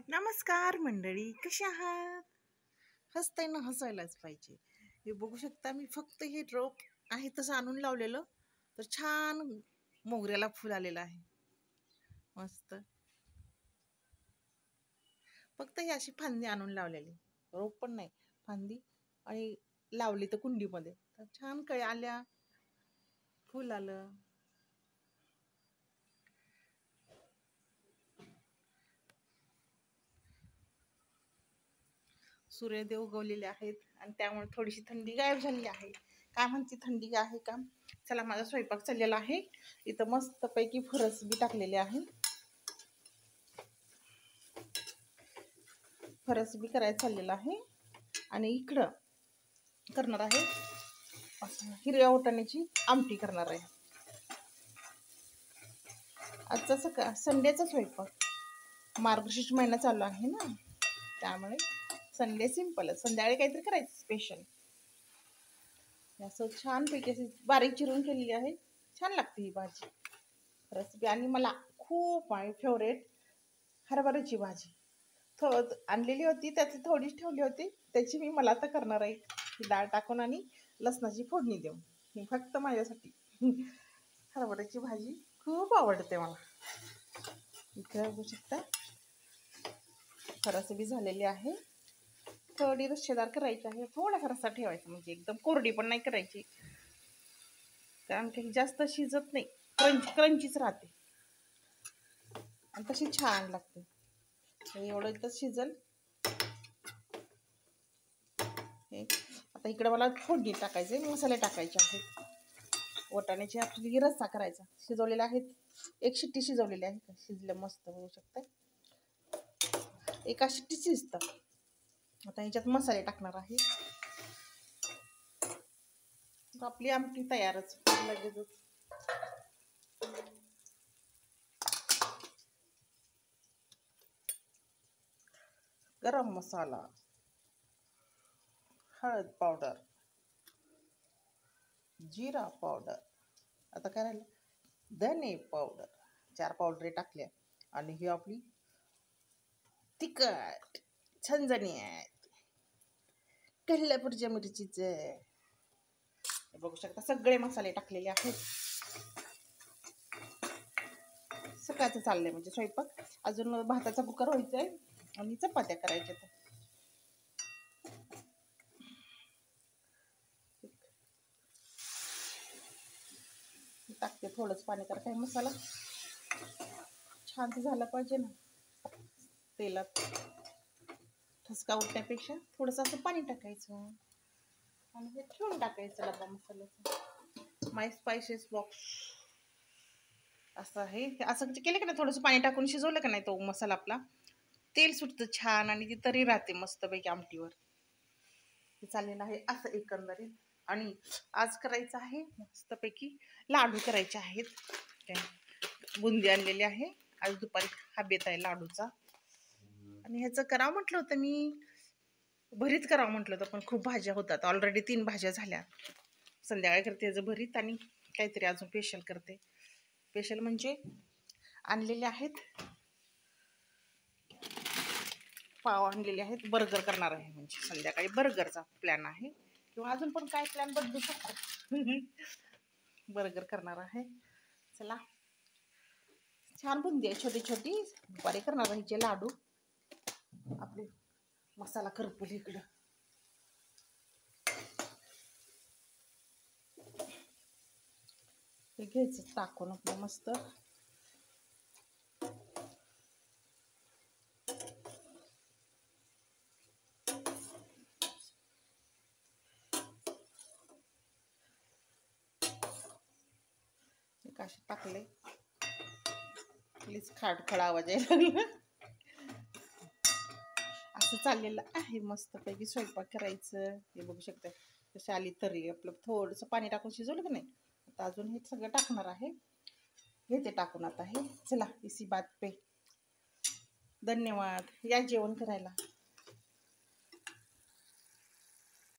नमस्कार मंडळी, कशी आहात? हसताय ना, हसायलाच पाहिजे. हे बघू शकता, मी फक्त हे रोप आहे तसं आणून लावलेलं, तर छान मोगऱ्याला फुल आलेलं आहे. मस्त. फक्त ही अशी फांदी आणून लावलेली, रोप पण नाही, फांदी. आणि लावली तर कुंडीमध्ये, तर छान कळ्या आल्या, फुल आलं. सूर्यदेव उगवलेले आहेत आणि त्यामुळे थोडीशी थंडी गायब झालेली आहे. काय म्हणते, थंडी आहे का? चला, माझा स्वयंपाक चाललेला आहे. इथं मस्तपैकी फरस बी टाकलेले आहे. फरस बी करायला चाललेला आहे. आणि इकडं करणार आहे हिरव्या वाटाण्याची आमटी करणार आहे. आजचा संडेचा स्वयंपाक. मार्गशीर्ष महिना चालू आहे ना, त्यामुळे संडे सिंपल. संध्याकाळी काहीतरी करायचं स्पेशल. असं छानपैकी अशी बारीक चिरून केलेली आहे. छान लागते ही भाजी रेसिपी. आणि मला खूप आहे फेवरेट हरभऱ्याची भाजी. आणलेली होती, त्याची थोडीच ठेवली होती, त्याची मी मला आता करणार आहे. डाळ टाकून आणि लसणाची फोडणी देऊन, ही फक्त माझ्यासाठी. हरभऱ्याची भाजी खूप आवडते मला. इकडे बघू शकता, फरस बी झालेली आहे. थोडी रस्सेदार करायची आहे, थोडा रस्सा ठेवायचा, म्हणजे एकदम कोरडी पण नाही करायची, कारण की जास्त शिजत नाही, क्रंचीच राहते आणि तशी छान लागते. एवढं इथं शिजल. आता इकडे मला फोडणी टाकायचे, मसाले टाकायचे आहेत. वाटाण्याची आपली रस्सा करायचा. शिजवलेले आहेत, एक शिट्टी शिजवलेली आहे, शिजले मस्त होऊ शकते. एका शिट्टी शिजतात. आता ह्याच्यात मसाले टाकणार आहे. आपली आमटी तयारच लगेचच. गरम मसाला, हळद पावडर, जिरा पावडर, आता काय राहिलं, धने पावडर, 4 पावडर टाकल्या. आणि ही आपली तिखट झणझणीत कोल्हापूरच्या मिरचीचे. बघू शकता, सगळे मसाले टाकलेले आहेत. सकाळचं चाललंय म्हणजे स्वयंपाक. अजून भाताचा कुकर व्हायचाय आणि चपात्या करायच्या. टाकते थोडंच पाणी, तर काही मसाला छान झाला पाहिजे ना. तेलात ठसका उठण्यापेक्षा थोडंसं असं पाणी टाकायचं आणि हे ठेवून टाकायचं डबा मसाल्याचं. माय स्पायसेस बॉक्स असं आहे. असं केलं का नाही, थोडंसं पाणी टाकून शिजवलं का नाही, तो मसाला आपला तेल सुटतं छान आणि ती तरी राहते मस्तपैकी आमटीवर. हे चाललेलं आहे असं एकंदरीत. आणि आज करायचं आहे मस्तपैकी लाडू करायचे आहेत. बुंदी आणलेली आहे, आज दुपारी हा बेत आहे लाडूचा. आणि ह्याचं करावं म्हटलं होतं मी, भरीत करावं म्हटलं होतं, पण खूप भाज्या होतात. ऑलरेडी 3 भाज्या झाल्या. संध्याकाळी करते ह्याचं भरीत आणि काहीतरी अजून स्पेशल करते. स्पेशल म्हणजे आणलेले आहेत पाव, आणलेले आहेत. बर्गर करणार आहे, म्हणजे संध्याकाळी बर्गरचा प्लॅन आहे, किंवा अजून पण काय प्लॅन बदलू शकतो. बर्गर करणार आहे. चला, छान बुंदी आहे छोटी छोटी. दुपारी करणार आहे हिचे लाडू. आपले मसाला करपूल इकडं हे घ्यायचं टाकून आपलं मस्त. काशी टाकले, प्लीज खाडखड आवाज यायला लागला. असं चाललेलं आहे मस्तपैकी स्वयंपाक करायचं. हे बघू शकता कशी आली तरी. आपलं थोडंसं पाणी टाकून शिजवलं की नाही, आता अजून हे सगळं टाकणार आहे. हे ते टाकून आता हे. चला, इसी बात पे धन्यवाद. या जेवण करायला.